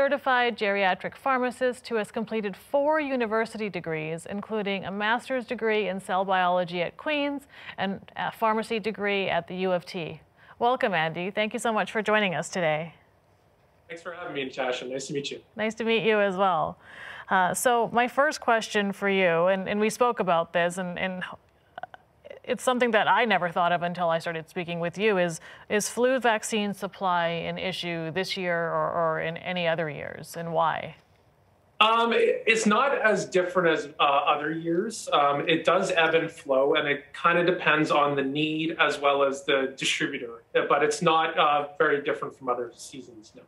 certified geriatric pharmacist who has completed 4 university degrees, including a master's degree in cell biology at Queen's and a pharmacy degree at the U of T. Welcome, Andy. Thank you so much for joining us today. Thanks for having me, Natasha. Nice to meet you. Nice to meet you as well. So my first question for you, and we spoke about this, and it's something that I never thought of until I started speaking with you, is flu vaccine supply an issue this year or in any other years, and why? It's not as different as other years. It does ebb and flow, and it kind of depends on the need as well as the distributor, but it's not very different from other seasons, no.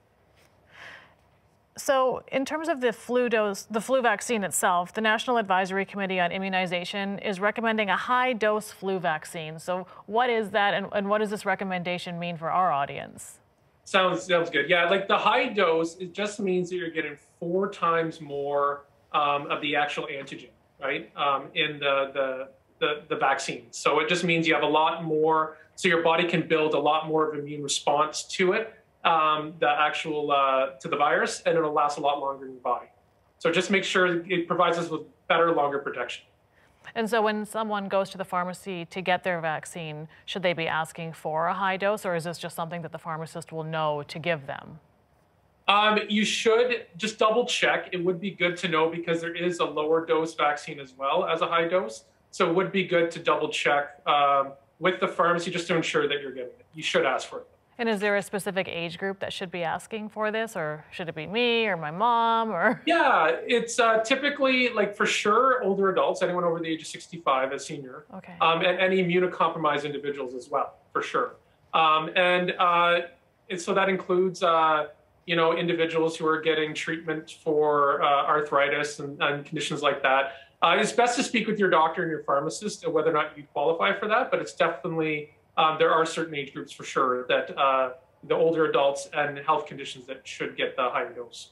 So in terms of the flu vaccine itself, the National Advisory Committee on Immunization is recommending a high-dose flu vaccine. So what is that, and what does this recommendation mean for our audience? Sounds good. Yeah, like the high dose, it just means that you're getting 4 times more of the actual antigen, right, in the vaccine. So it just means you have a lot more, so your body can build a lot more of immune response to it. To the virus, and it'll last a lot longer in your body. So just make sure it provides us with better, longer protection. And so when someone goes to the pharmacy to get their vaccine, should they be asking for a high dose, or is this just something that the pharmacist will know to give them? You should just double check. It would be good to know because there is a lower dose vaccine as well as a high dose. So it would be good to double check with the pharmacy just to ensure that you're getting it. You should ask for it. And is there a specific age group that should be asking for this, or should it be me or my mom? Or yeah, it's typically, like, for sure, older adults, anyone over the age of 65 as senior, okay. And any immunocompromised individuals as well, for sure. And so that includes, individuals who are getting treatment for arthritis and conditions like that. It's best to speak with your doctor and your pharmacist whether or not you qualify for that, but it's definitely there are certain age groups for sure that the older adults and health conditions that should get the higher dose,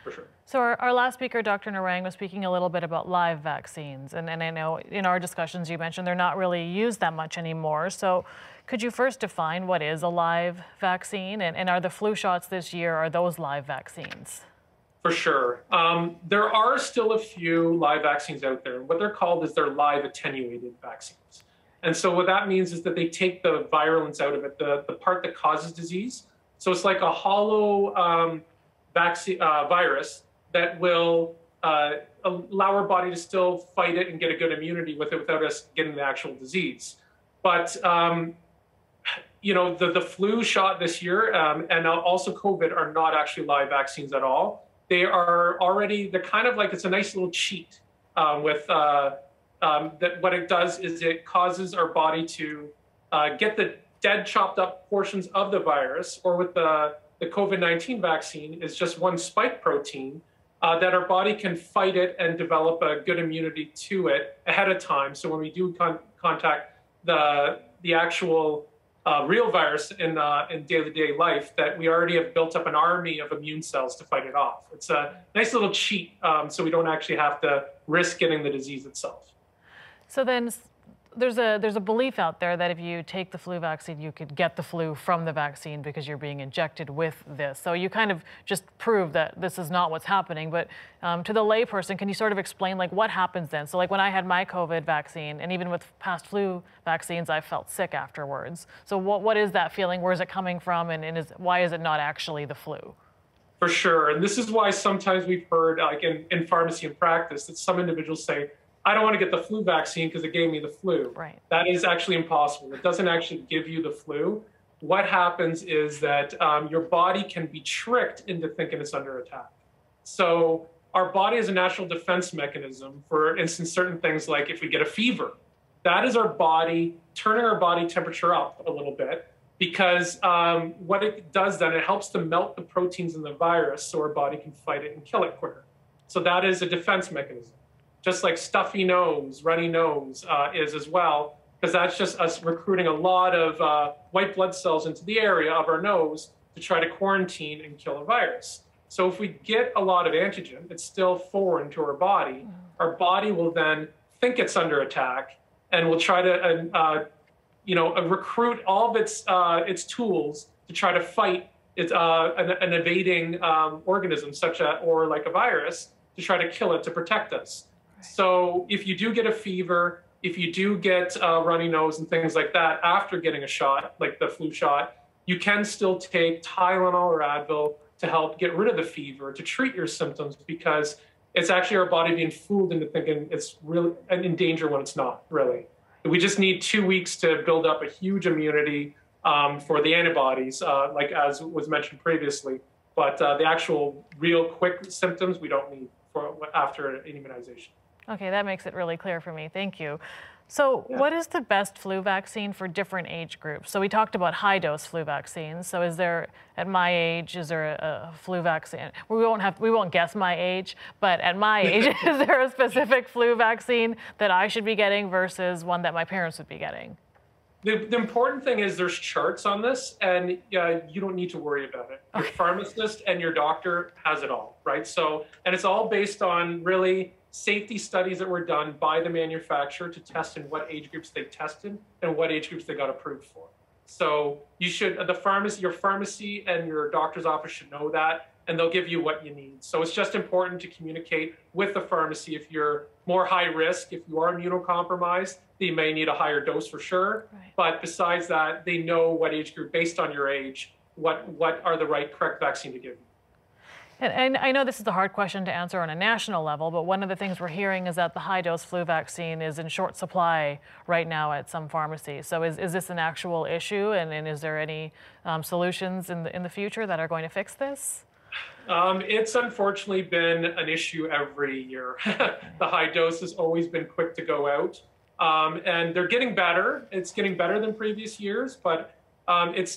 for sure. So our last speaker, Dr. Narang, was speaking a little bit about live vaccines. And I know in our discussions you mentioned they're not really used that much anymore. So could you first define what is a live vaccine? And are the flu shots this year, are those live vaccines? For sure. There are still a few live vaccines out there. What they're called is they're live attenuated vaccines. And so what that means is that they take the virulence out of it, the part that causes disease. So it's like a hollow virus that will allow our body to still fight it and get a good immunity with it without us getting the actual disease. But, the flu shot this year and also COVID are not actually live vaccines at all. They are already, they're kind of like, it's a nice little cheat that what it does is it causes our body to get the dead, chopped up portions of the virus, or with the COVID-19 vaccine is just one spike protein that our body can fight it and develop a good immunity to it ahead of time. So when we do contact the actual real virus in day-to-day life, that we already have built up an army of immune cells to fight it off. It's a nice little cheat, so we don't actually have to risk getting the disease itself. So then there's a belief out there that if you take the flu vaccine, you could get the flu from the vaccine because you're being injected with this. So you kind of just prove that this is not what's happening. But to the layperson, can you sort of explain, like, what happens then? So like when I had my COVID vaccine, and even with past flu vaccines, I felt sick afterwards. So what is that feeling? Where is it coming from? And why is it not actually the flu? For sure. And this is why sometimes we've heard, like in pharmacy and practice, that some individuals say, I don't want to get the flu vaccine because it gave me the flu. Right. That is actually impossible. It doesn't actually give you the flu. What happens is that your body can be tricked into thinking it's under attack. So our body is a natural defense mechanism. For instance, certain things like if we get a fever, that is our body turning our body temperature up a little bit, because what it does then, it helps to melt the proteins in the virus so our body can fight it and kill it quicker. So that is a defense mechanism. Just like stuffy nose, runny nose is as well, because that's just us recruiting a lot of white blood cells into the area of our nose to try to quarantine and kill a virus. So if we get a lot of antigen, it's still foreign to our body. Our body will then think it's under attack and will try to recruit all of its tools to try to fight it's an evading organism, or like a virus, to try to kill it to protect us. Right. So if you do get a fever, if you do get a runny nose and things like that after getting a shot, like the flu shot, you can still take Tylenol or Advil to help get rid of the fever, to treat your symptoms, because it's actually our body being fooled into thinking it's really in danger when it's not, really. We just need 2 weeks to build up a huge immunity for the antibodies, like as was mentioned previously. But the actual real quick symptoms we don't need for after an immunization. Okay, that makes it really clear for me. Thank you. So what is the best flu vaccine for different age groups? So we talked about high dose flu vaccines. So is there, at my age, is there a flu vaccine? We won't guess my age, but at my age, is there a specific flu vaccine that I should be getting versus one that my parents would be getting? The important thing is there's charts on this, and you don't need to worry about it. Your pharmacist and your doctor has it all, right? So, and it's all based on really safety studies that were done by the manufacturer to test in what age groups they tested and what age groups they got approved for. So you should, your pharmacy and your doctor's office should know that, and they'll give you what you need. So it's just important to communicate with the pharmacy. If you're more high risk, if you are immunocompromised, you may need a higher dose for sure. Right. But besides that, they know what age group, based on your age, what are the correct vaccine to give you. And I know this is a hard question to answer on a national level, but one of the things we're hearing is that the high-dose flu vaccine is in short supply right now at some pharmacies. So is this an actual issue, and is there any solutions in the future that are going to fix this? It's unfortunately been an issue every year. The high dose has always been quick to go out, and they're getting better. It's getting better than previous years, but it's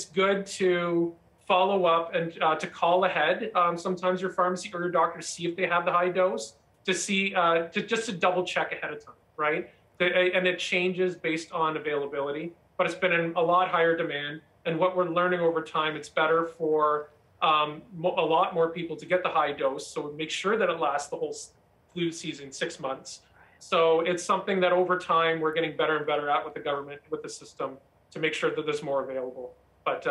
good to follow up and to call ahead. Sometimes your pharmacy or your doctor to see if they have the high dose, to see just to double check ahead of time, right? And it changes based on availability, but it's been in a lot higher demand. And what we're learning over time, it's better for a lot more people to get the high dose. So make sure that it lasts the whole flu season, 6 months. So it's something that over time we're getting better and better at with the government, with the system, to make sure that there's more available. But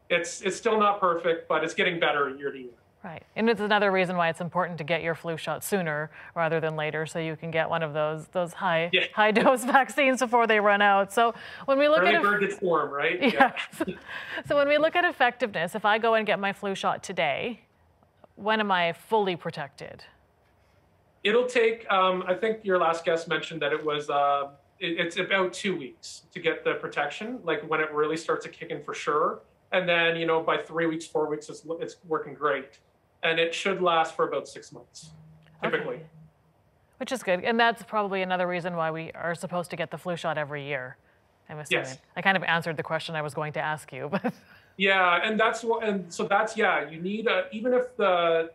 it's still not perfect, but it's getting better year to year. Right, and it's another reason why it's important to get your flu shot sooner rather than later, so you can get one of those high dose vaccines before they run out. So when we look at bird gets warm, right? Yeah. So when we look at effectiveness, if I go and get my flu shot today, when am I fully protected? It'll take. I think your last guest mentioned that it was. It's about 2 weeks to get the protection, like when it really starts to kick in for sure. And then, by 3 weeks, 4 weeks, it's working great. And it should last for about 6 months, typically. Okay. Which is good. And that's probably another reason why we are supposed to get the flu shot every year, I'm assuming. Yes. I kind of answered the question I was going to ask you. But yeah, you need even if the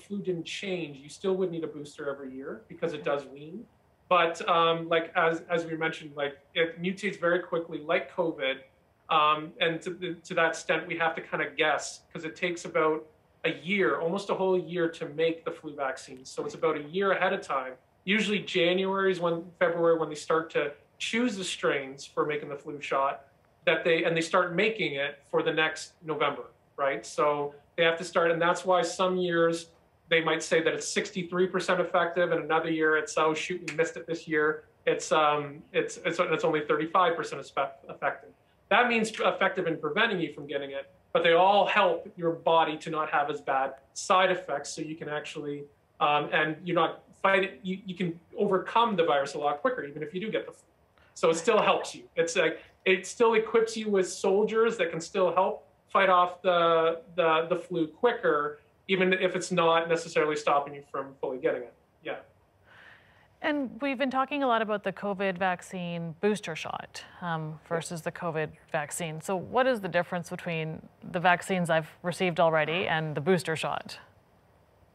flu didn't change, you still would need a booster every year because it does wean. But like as we mentioned, like it mutates very quickly, like COVID. And to that extent, we have to kind of guess because it takes about a year, almost a whole year to make the flu vaccine. So it's about a year ahead of time. Usually February when they start to choose the strains for making the flu shot, they start making it for the next November, right? So they have to start, and that's why some years they might say that it's 63% effective, and another year it's, oh shoot, we missed it this year. It's only 35% effective. That means effective in preventing you from getting it, but they all help your body to not have as bad side effects, so you can actually, and you're not fighting, you can overcome the virus a lot quicker, even if you do get the flu. So it still helps you. It's like, it still equips you with soldiers that can still help fight off the flu quicker, even if it's not necessarily stopping you from fully getting it. Yeah. And we've been talking a lot about the COVID vaccine booster shot versus the COVID vaccine. So what is the difference between the vaccines I've received already and the booster shot?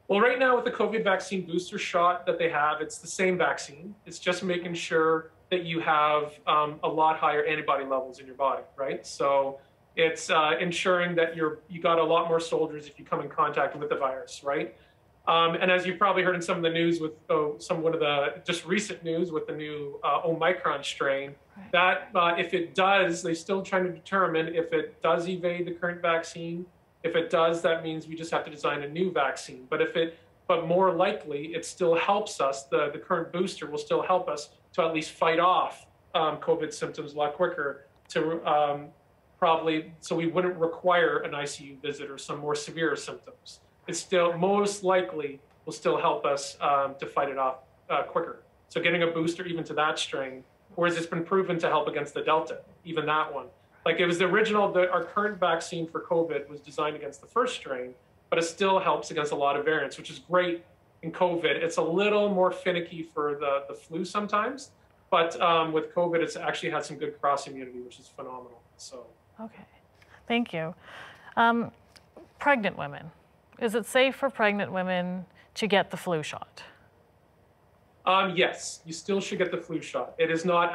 Well, right now with the COVID vaccine booster shot that they have, it's the same vaccine. It's just making sure that you have a lot higher antibody levels in your body, right? So it's ensuring that you got a lot more soldiers if you come in contact with the virus, right? And as you've probably heard in some of the news with one of the just recent news with the new Omicron strain, that if it does, they're still trying to determine if it does evade the current vaccine. If it does, that means we just have to design a new vaccine. But more likely, it still helps us. The current booster will still help us to at least fight off COVID symptoms a lot quicker. Probably so we wouldn't require an ICU visit or some more severe symptoms. It still most likely will still help us to fight it off quicker. So getting a booster even to that strain, whereas it's been proven to help against the Delta, even that one. Like it was the original, our current vaccine for COVID was designed against the first strain, but it still helps against a lot of variants, which is great in COVID. It's a little more finicky for the flu sometimes, but with COVID, it's actually had some good cross immunity, which is phenomenal. So. Okay, thank you. Pregnant women. Is it safe for pregnant women to get the flu shot? Yes, you still should get the flu shot. It is not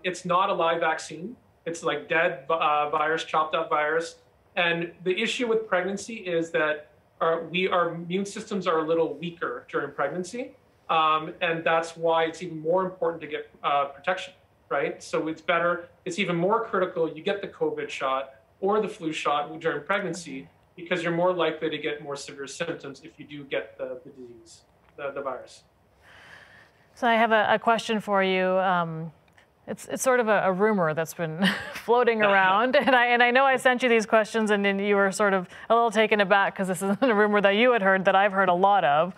it's not a live vaccine. It's like dead virus, chopped up virus. And the issue with pregnancy is that our immune systems are a little weaker during pregnancy. And that's why it's even more important to get protection, right? So it's even more critical you get the COVID shot or the flu shot during pregnancy, because you're more likely to get more severe symptoms if you do get the disease, the virus. So I have a question for you. It's sort of a rumor that's been floating around, and I know I sent you these questions, and then you were sort of a little taken aback because this isn't a rumor that you had heard that I've heard a lot of.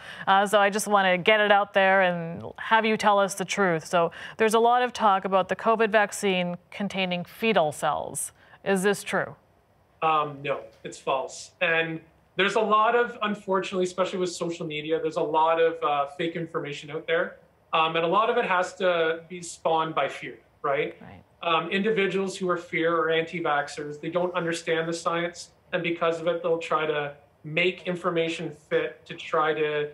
So I just want to get it out there and have you tell us the truth. So there's a lot of talk about the COVID vaccine containing fetal cells. Is this true? No, it's false. And there's a lot of, unfortunately, especially with social media, there's a lot of fake information out there. And a lot of it has to be spawned by fear, right? Individuals who are fear or anti-vaxxers, they don't understand the science. And because of it, they'll try to make information fit to try to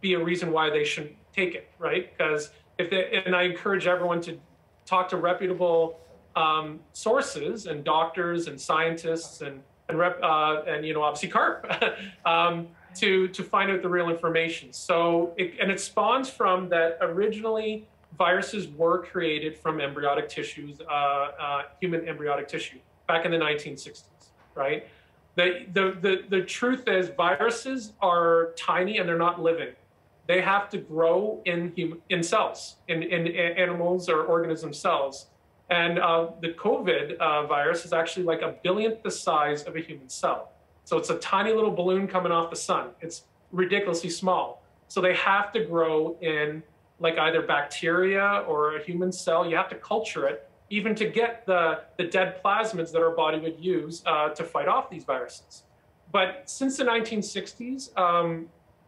be a reason why they shouldn't take it, right? Because and I encourage everyone to talk to reputable sources and doctors and scientists and obviously CARP to find out the real information. So it spawns from that originally viruses were created from embryonic tissues, human embryonic tissue back in the 1960s, right? The truth is viruses are tiny and they're not living. They have to grow in cells, in animals or organism cells. And the COVID virus is actually like a billionth the size of a human cell. So it's a tiny little balloon coming off the sun. It's ridiculously small. So they have to grow in like either bacteria or a human cell. You have to culture it, even to get the dead plasmids that our body would use to fight off these viruses. But since the 1960s,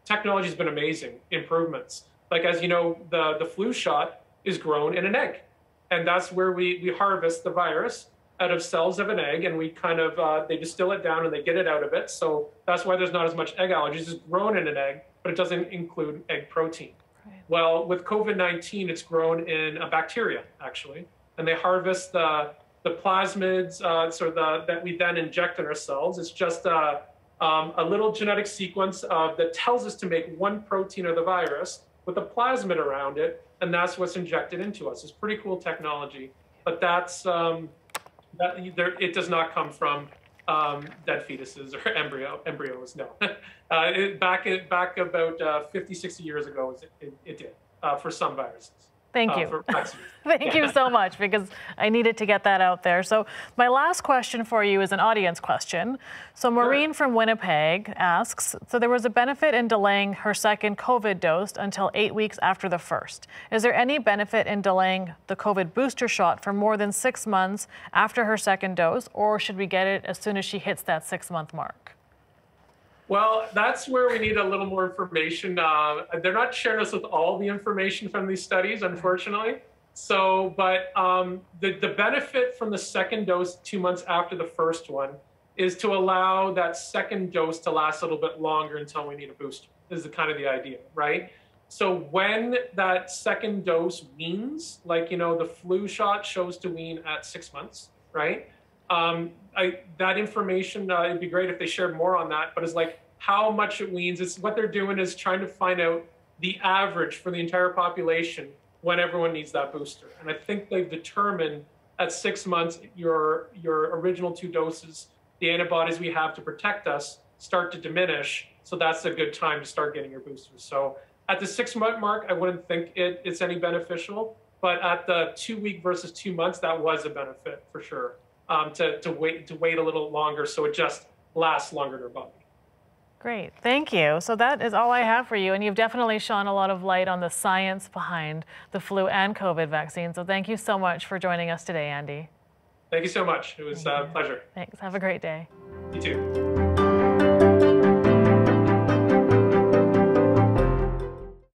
technology has been amazing, improvements. Like, as you know, the flu shot is grown in an egg. And that's where we harvest the virus out of cells of an egg, and we kind of, they distill it down and they get it out of it. So that's why there's not as much egg allergies. It's grown in an egg, but it doesn't include egg protein. Right. Well, with COVID-19, it's grown in a bacteria, actually. And they harvest the plasmids that we then inject in our cells. It's just a little genetic sequence that tells us to make one protein of the virus with a plasmid around it, and that's what's injected into us. It's pretty cool technology, but it does not come from dead fetuses or embryos. No, back about 50, 60 years ago, it did for some viruses. Thank you. Thank you so much, because I needed to get that out there. So my last question for you is an audience question. So Maureen from Winnipeg asks, so there was a benefit in delaying her second COVID dose until 8 weeks after the first. Is there any benefit in delaying the COVID booster shot for more than 6 months after her second dose, or should we get it as soon as she hits that 6-month mark? Well, that's where we need a little more information. They're not sharing us with all the information from these studies, unfortunately. So, but the benefit from the second dose 2 months after the first one is to allow that second dose to last a little bit longer until we need a booster, is kind of the idea, right? So when that second dose weans, like, the flu shot shows to wean at 6 months, right? That information, it'd be great if they shared more on that, but it's like how much it weans. It's what they're doing is trying to find out the average for the entire population when everyone needs that booster. And I think they've determined at 6 months, your original 2 doses, the antibodies we have to protect us, start to diminish. So that's a good time to start getting your boosters. So at the 6-month mark, I wouldn't think it's any beneficial. But at the 2-week versus 2 months, that was a benefit for sure. To wait a little longer, so it just lasts longer in our body. Great, thank you. So that is all I have for you, and you've definitely shone a lot of light on the science behind the flu and COVID vaccine. So thank you so much for joining us today, Andy. Thank you so much. It was a pleasure. Thanks. Have a great day. You too.